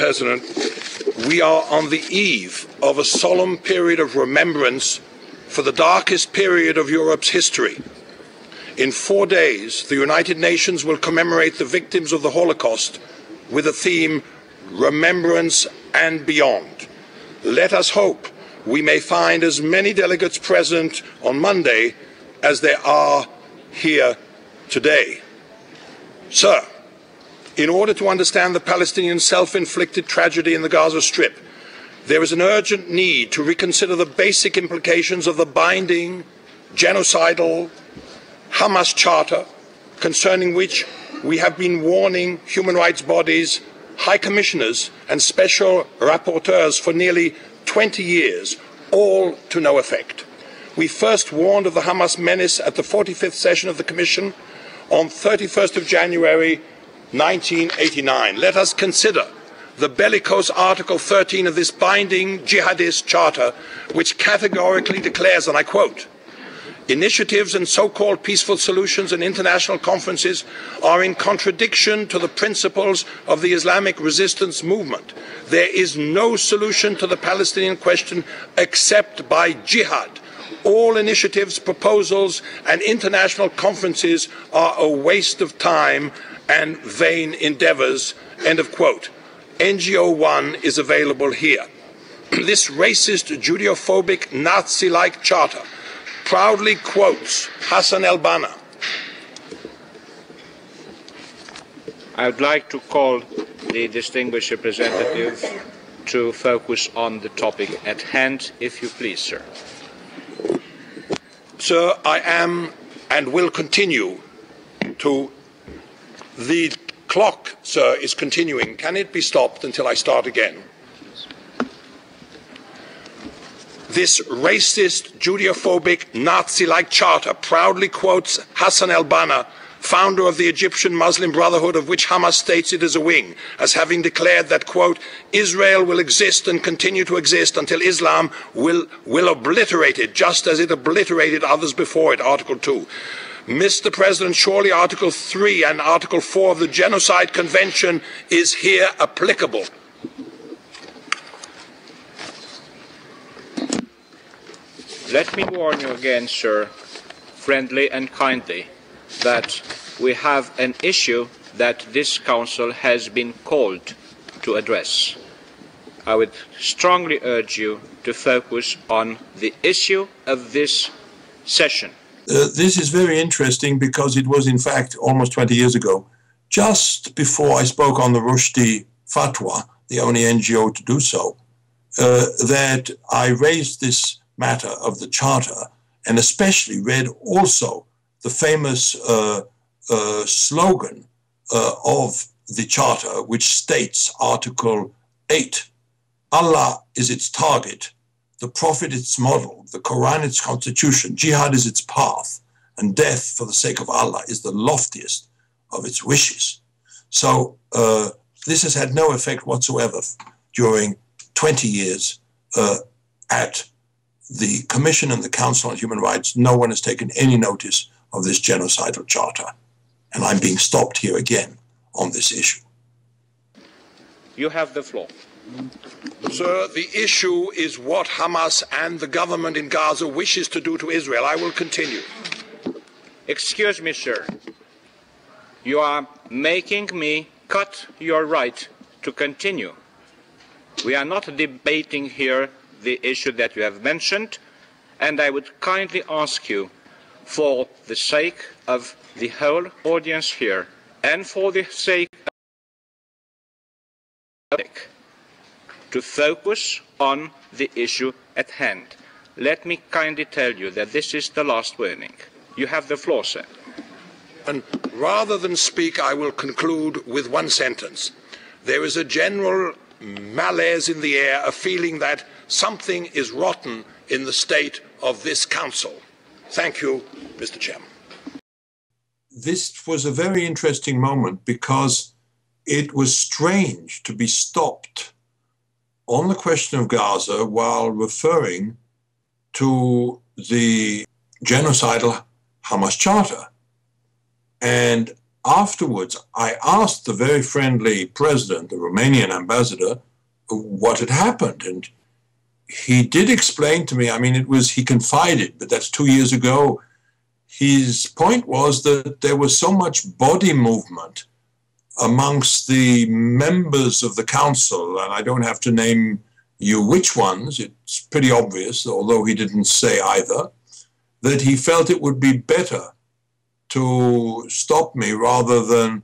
President, we are on the eve of a solemn period of remembrance for the darkest period of Europe's history. In 4 days, the United Nations will commemorate the victims of the Holocaust with the theme Remembrance and Beyond. Let us hope we may find as many delegates present on Monday as there are here today. Sir, in order to understand the Palestinian self-inflicted tragedy in the Gaza Strip, there is an urgent need to reconsider the basic implications of the binding, genocidal Hamas Charter, concerning which we have been warning human rights bodies, high commissioners and special rapporteurs for nearly 20 years, all to no effect. We first warned of the Hamas menace at the 45th session of the Commission on 31st of January 1989. Let us consider the bellicose Article 13 of this binding jihadist charter, which categorically declares, and I quote, "Initiatives and so-called peaceful solutions and international conferences are in contradiction to the principles of the Islamic resistance movement. There is no solution to the Palestinian question except by jihad. All initiatives, proposals and international conferences are a waste of time and vain endeavours." End of quote. NGO 1 is available here. This racist, Judeophobic, Nazi-like charter proudly quotes Hassan al-Banna. I would like to call the distinguished representative to focus on the topic at hand, if you please, sir. Sir, I am and will continue to... The clock, sir, is continuing. Can it be stopped until I start again? This racist, Judeophobic, Nazi-like charter proudly quotes Hassan al-Banna, founder of the Egyptian Muslim Brotherhood, of which Hamas states it is a wing, as having declared that, quote, "Israel will exist and continue to exist until Islam will obliterate it, just as it obliterated others before it," Article 2. Mr. President, surely Article 3 and Article 4 of the Genocide Convention is here applicable. Let me warn you again, sir, friendly and kindly, that we have an issue that this Council has been called to address. I would strongly urge you to focus on the issue of this session. This is very interesting because it was in fact almost 20 years ago, just before I spoke on the Rushdie fatwa, the only NGO to do so, that I raised this matter of the Charter and especially read also the famous slogan of the Charter, which states, Article 8, "Allah is its target, the Prophet its model, the Quran its constitution, jihad is its path, and death for the sake of Allah is the loftiest of its wishes." So this has had no effect whatsoever during 20 years at the Commission and the Council on Human Rights. No one has taken any notice of this genocidal charter. And I'm being stopped here again on this issue. You have the floor. Sir, the issue is what Hamas and the government in Gaza wishes to do to Israel. I will continue. Excuse me, sir. You are making me cut your right to continue. We are not debating here the issue that you have mentioned, and I would kindly ask you, for the sake of the whole audience here and for the sake of the public, to focus on the issue at hand. Let me kindly tell you that this is the last warning. You have the floor, sir. And rather than speak, I will conclude with one sentence. There is a general malaise in the air, a feeling that something is rotten in the state of this Council. Thank you, Mr. Chairman. This was a very interesting moment because it was strange to be stopped on the question of Gaza while referring to the genocidal Hamas Charter. And afterwards, I asked the very friendly president, the Romanian ambassador, what had happened. And he did explain to me, I mean, he confided, but that's 2 years ago. His point was that there was so much body movement amongst the members of the council, and I don't have to name you which ones, it's pretty obvious, although he didn't say either, that he felt it would be better to stop me rather than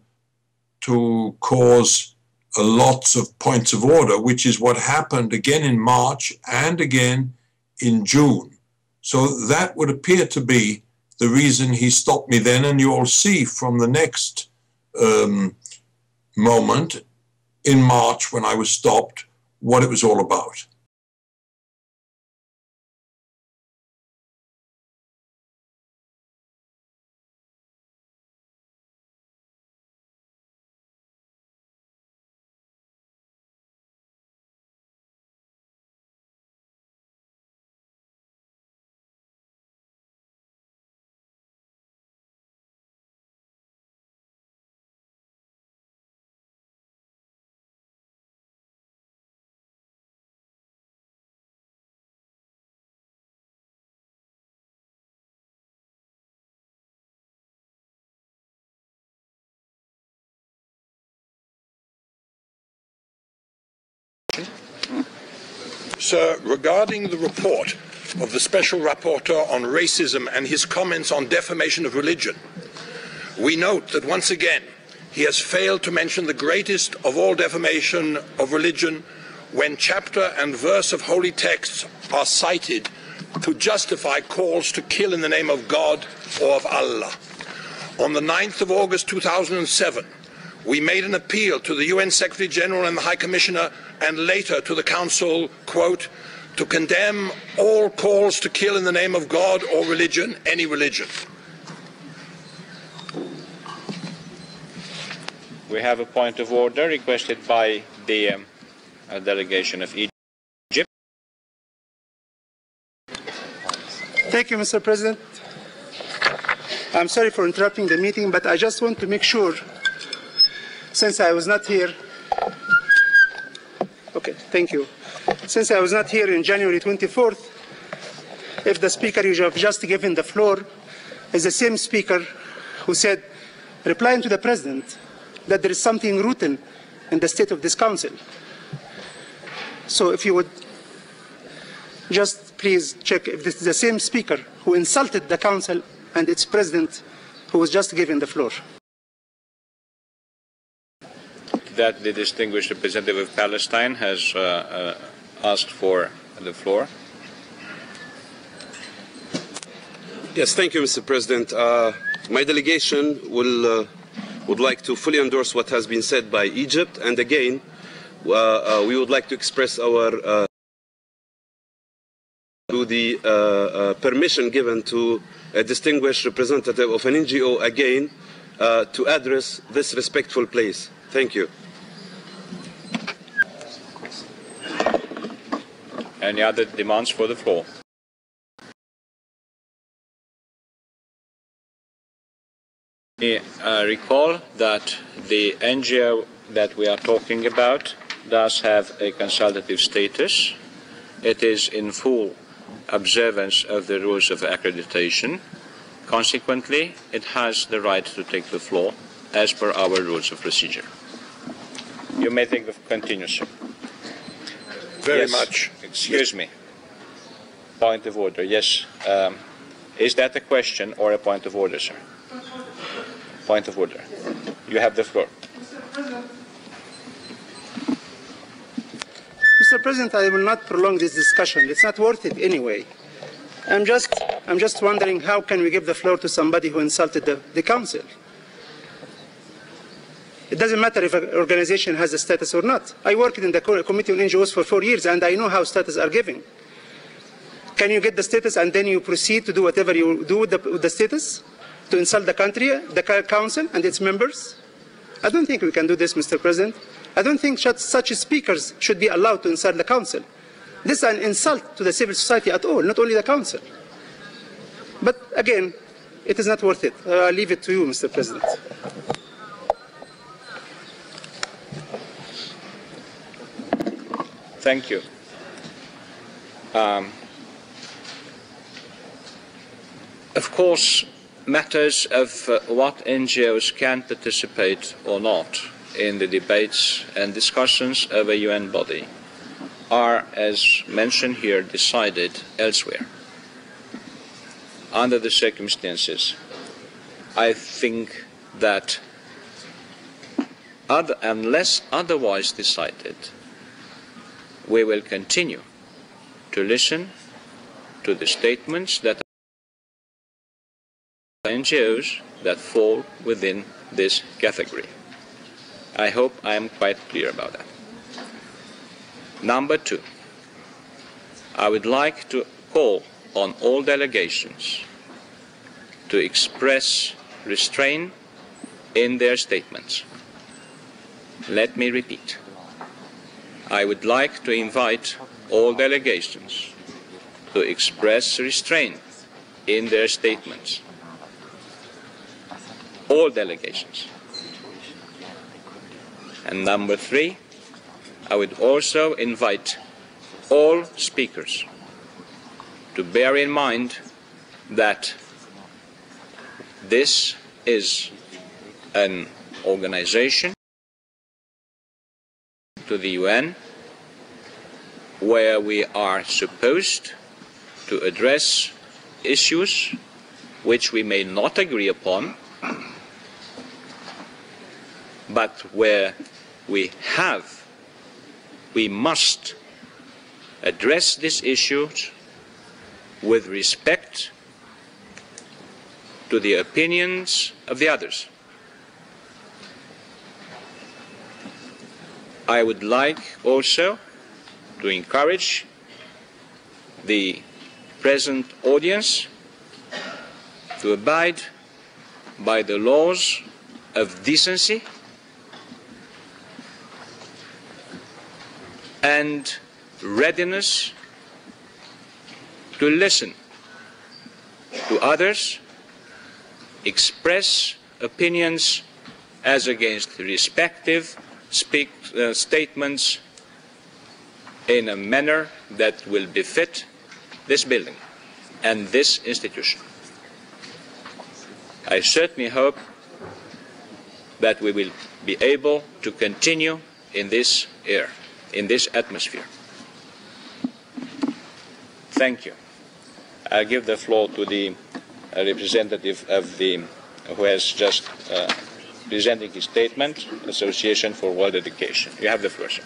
to cause lots of points of order, which is what happened again in March and again in June. So that would appear to be the reason he stopped me then, and you'll see from the next moment in March when I was stopped what it was all about. Sir, regarding the report of the Special Rapporteur on racism and his comments on defamation of religion, we note that once again he has failed to mention the greatest of all defamation of religion when chapter and verse of holy texts are cited to justify calls to kill in the name of God or of Allah. On the 9th of August 2007, we made an appeal to the UN Secretary General and the High Commissioner and later to the Council, quote, to condemn all calls to kill in the name of God or religion, any religion. We have a point of order requested by the delegation of Egypt. Thank you, Mr. President. I'm sorry for interrupting the meeting, but I just want to make sure, since I was not here, okay, thank you. Since I was not here in January 24th, if the speaker you have just given the floor is the same speaker who said, replying to the President, that there is something rotten in the state of this council. So if you would just please check if this is the same speaker who insulted the council and its president who was just given the floor. That the distinguished representative of Palestine has asked for the floor. Yes, thank you, Mr. President. My delegation would like to fully endorse what has been said by Egypt, and again, we would like to express our to the permission given to a distinguished representative of an NGO again to address this respectful place. Thank you. Any other demands for the floor? Recall that the NGO that we are talking about does have a consultative status. It is in full observance of the rules of accreditation. Consequently, it has the right to take the floor as per our rules of procedure. You may continue, sir. Very much. Excuse me. Point of order. Yes. Is that a question or a point of order, sir? Point of order. You have the floor. Mr. President, I will not prolong this discussion. It's not worth it anyway. I'm just wondering how can we give the floor to somebody who insulted the council? It doesn't matter if an organization has a status or not. I worked in the Committee on NGOs for 4 years, and I know how status are given. Can you get the status and then you proceed to do whatever you do with the status? To insult the country, the council and its members? I don't think we can do this, Mr. President. I don't think such speakers should be allowed to insult the council. This is an insult to the civil society at all, not only the council. But again, it is not worth it. I'll leave it to you, Mr. President. Thank you. Of course, matters of what NGOs can participate or not in the debates and discussions of a UN body are, as mentioned here, decided elsewhere. Under the circumstances, I think that unless otherwise decided, we will continue to listen to the statements that are NGOs that fall within this category. I hope I am quite clear about that. Number two, I would like to call on all delegations to express restraint in their statements. Let me repeat. I would like to invite all delegations to express restraint in their statements. All delegations. And number three, I would also invite all speakers to bear in mind that this is an organization to the UN where we are supposed to address issues which we may not agree upon, but where we must address these issues with respect to the opinions of the others. I would like also to encourage the present audience to abide by the laws of decency and readiness to listen to others, express opinions as against respective statements in a manner that will befit this building and this institution. I certainly hope that we will be able to continue in this air, in this atmosphere. Thank you. I'll give the floor to the representative of the, who has just presenting his statement, Association for World Education. You have the floor, sir.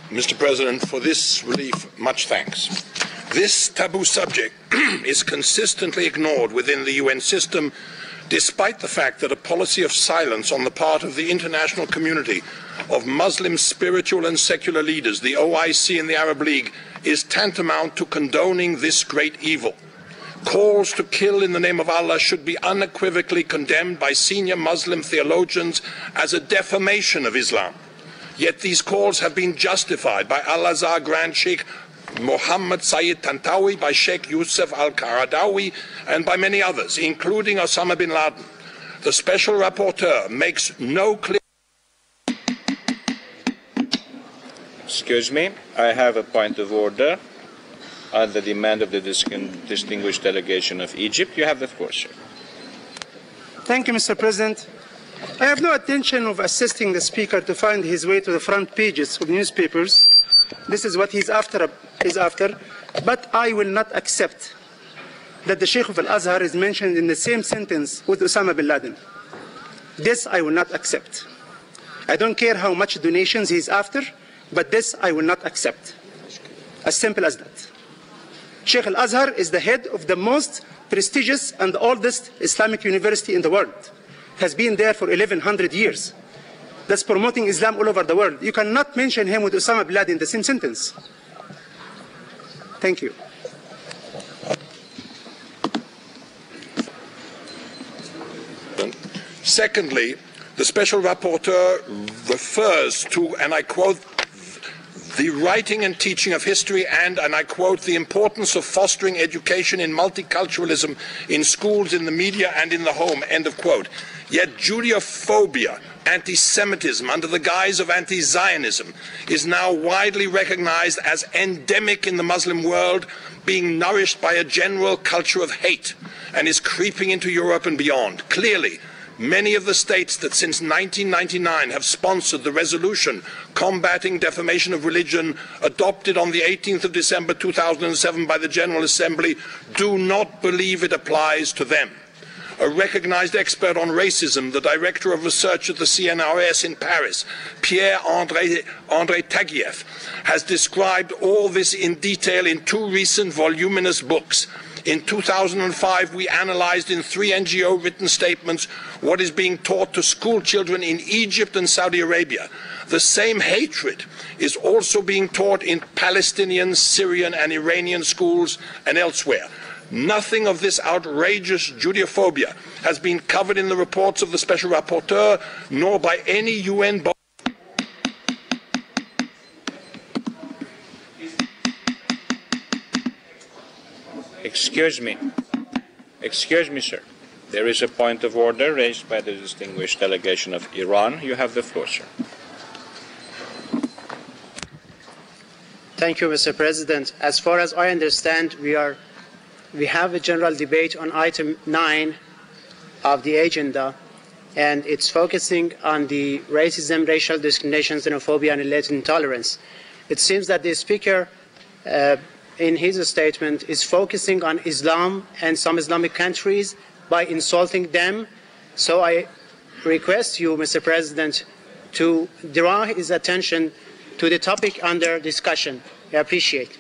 Mr. President, for this relief, much thanks. This taboo subject is consistently ignored within the UN system, despite the fact that a policy of silence on the part of the international community of Muslim spiritual and secular leaders, the OIC and the Arab League, is tantamount to condoning this great evil. Calls to kill in the name of Allah should be unequivocally condemned by senior Muslim theologians as a defamation of Islam. Yet these calls have been justified by Al-Azhar Grand Sheikh Mohammed Sayyid Tantawi, by Sheikh Yusuf Al-Qaradawi, and by many others, including Osama bin Laden. The Special Rapporteur makes no clear... Excuse me, I have a point of order at the demand of the distinguished delegation of Egypt. You have the floor, sir. Thank you, Mr. President. I have no intention of assisting the Speaker to find his way to the front pages of newspapers. This is what he's after, but I will not accept that the Sheikh of Al-Azhar is mentioned in the same sentence with Osama bin Laden. This I will not accept. I don't care how much donations he's after, but this I will not accept. As simple as that. Sheikh Al-Azhar is the head of the most prestigious and oldest Islamic university in the world. It has been there for 1100 years. That's promoting Islam all over the world. You cannot mention him with Osama bin Laden in the same sentence. Thank you. Secondly, the Special Rapporteur refers to, and I quote, the writing and teaching of history and I quote, the importance of fostering education in multiculturalism in schools, in the media, and in the home, end of quote. Yet Judeophobia, anti-Semitism under the guise of anti-Zionism is now widely recognized as endemic in the Muslim world, being nourished by a general culture of hate, and is creeping into Europe and beyond. Clearly, many of the states that since 1999 have sponsored the resolution combating defamation of religion adopted on the 18th of December 2007 by the General Assembly do not believe it applies to them. A recognized expert on racism, the director of research at the CNRS in Paris, Pierre-André Taguieff, has described all this in detail in two recent voluminous books. In 2005, we analyzed in 3 NGO-written statements what is being taught to school children in Egypt and Saudi Arabia. The same hatred is also being taught in Palestinian, Syrian, and Iranian schools and elsewhere. Nothing of this outrageous Judeophobia has been covered in the reports of the Special Rapporteur, nor by any UN body. Excuse me, sir. There is a point of order raised by the distinguished delegation of Iran. You have the floor, sir. Thank you, Mr. President. As far as I understand, we have a general debate on item 9 of the agenda, and it's focusing on the racism, racial discrimination, xenophobia, and latent intolerance. It seems that the speaker, in his statement, is focusing on Islam and some Islamic countries by insulting them. So I request you, Mr. President, to draw his attention to the topic under discussion. I appreciate it.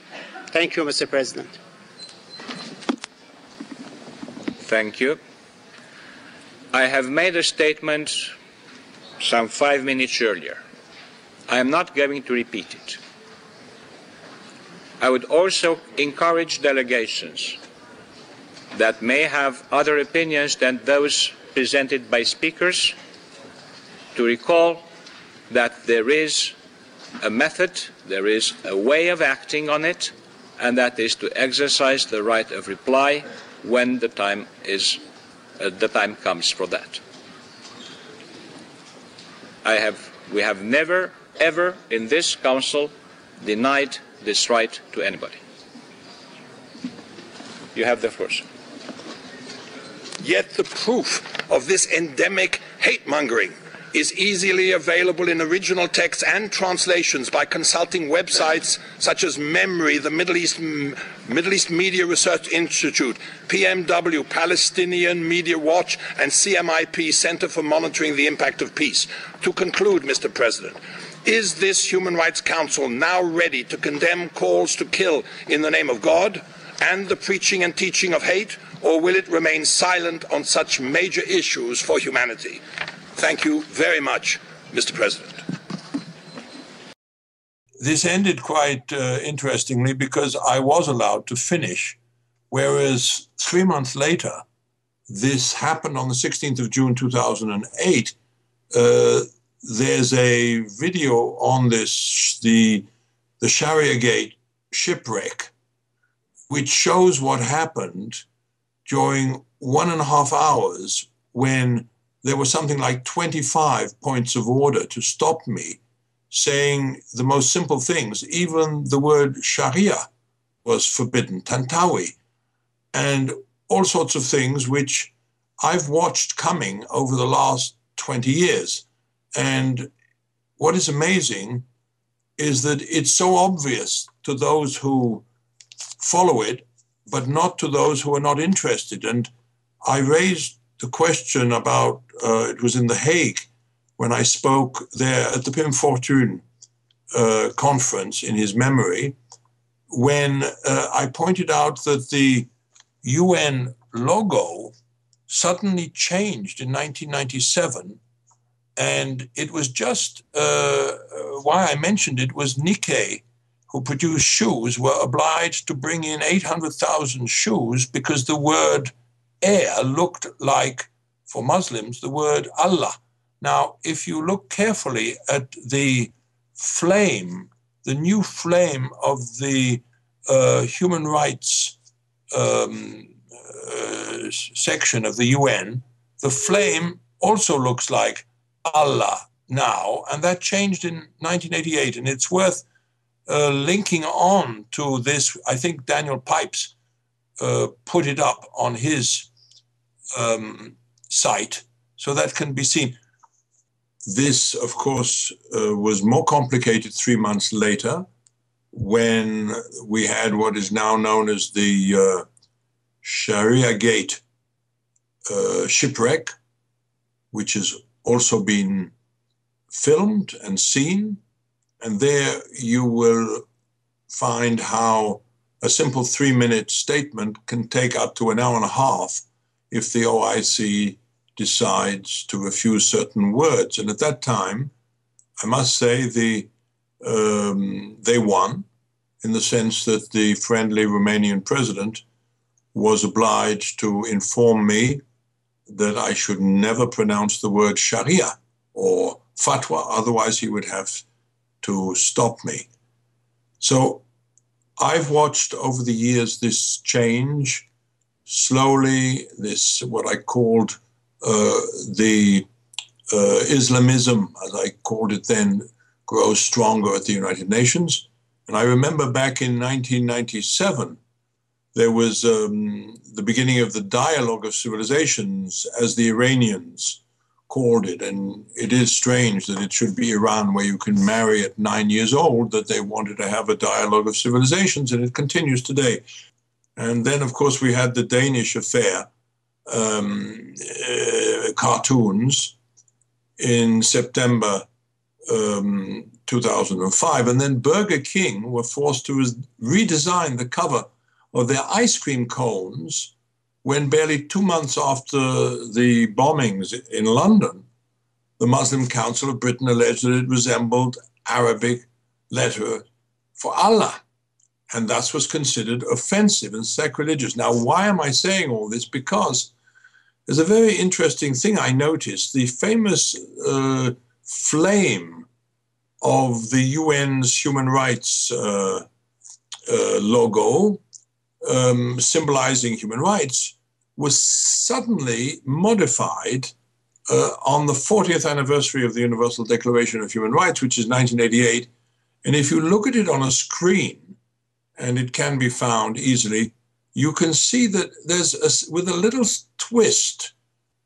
Thank you, Mr. President. Thank you. I have made a statement some 5 minutes earlier. I am not going to repeat it. I would also encourage delegations that may have other opinions than those presented by speakers to recall that there is a method, there is a way of acting on it, and that is to exercise the right of reply when the time comes for that. We have never, ever in this Council denied this right to anybody. You have the floor, sir. Yet the proof of this endemic hate-mongering is easily available in original texts and translations by consulting websites such as MEMRI, the Middle East Media Research Institute, PMW, Palestinian Media Watch, and CMIP, Center for Monitoring the Impact of Peace. To conclude, Mr. President, is this Human Rights Council now ready to condemn calls to kill in the name of God and the preaching and teaching of hate, or will it remain silent on such major issues for humanity? Thank you very much, Mr. President. This ended quite interestingly because I was allowed to finish, whereas 3 months later, this happened on the 16th of June 2008. There's a video on this, the Sharia Gate shipwreck, which shows what happened during 1.5 hours when there was something like 25 points of order to stop me, saying the most simple things. Even the word Sharia was forbidden, Tantawi, and all sorts of things which I've watched coming over the last 20 years. And what is amazing is that it's so obvious to those who follow it, but not to those who are not interested. And I raised the question about, it was in The Hague when I spoke there at the Pim Fortuyn conference in his memory, when I pointed out that the UN logo suddenly changed in 1997. And it was just, why I mentioned it was Nikkei, who produced shoes, were obliged to bring in 800,000 shoes because the word air looked like, for Muslims, the word Allah. Now, if you look carefully at the flame the new flame of the human rights section of the UN, the flame also looks like Allah now, and that changed in 1988, and it's worth linking on to this. I think Daniel Pipes put it up on his site, so that can be seen. This, of course, was more complicated 3 months later, when we had what is now known as the Sharia Gate shipwreck, which has also been filmed and seen. And there you will find how a simple 3-minute statement can take up to an hour and a half if the OIC decides to refuse certain words. And at that time, I must say, they won, in the sense that the friendly Romanian president was obliged to inform me that I should never pronounce the word Sharia or fatwa, otherwise he would have to stop me. So I've watched over the years this change slowly, this what I called the Islamism, as I called it then, grows stronger at the United Nations. And I remember back in 1997, there was the beginning of the Dialogue of Civilizations, as the Iranians called it. And it is strange that it should be Iran, where you can marry at 9 years old, that they wanted to have a dialogue of civilizations, and it continues today. And then, of course, we had the Danish affair, cartoons, in September 2005. And then Burger King were forced to redesign the cover of their ice cream cones when, barely 2 months after the bombings in London, the Muslim Council of Britain alleged that it resembled Arabic letter for Allah. And that was considered offensive and sacrilegious. Now, why am I saying all this? Because there's a very interesting thing I noticed. The famous flame of the UN's human rights logo, symbolizing human rights, was suddenly modified on the 40th anniversary of the Universal Declaration of Human Rights, which is 1988. And if you look at it on a screen, and it can be found easily, you can see that there's with a little twist,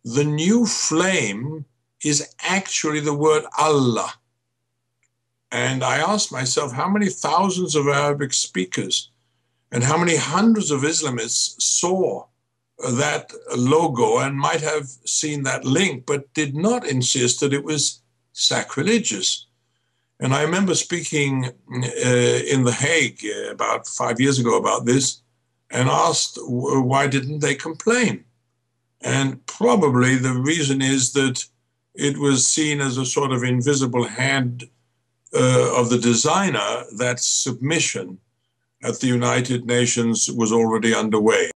the new flame is actually the word Allah. And I asked myself, how many thousands of Arabic speakers and how many hundreds of Islamists saw that logo and might have seen that link, but did not insist that it was sacrilegious? And I remember speaking in The Hague about 5 years ago about this, and asked why didn't they complain? And probably the reason is that it was seen as a sort of invisible hand of the designer, that submission at the United Nations was already underway.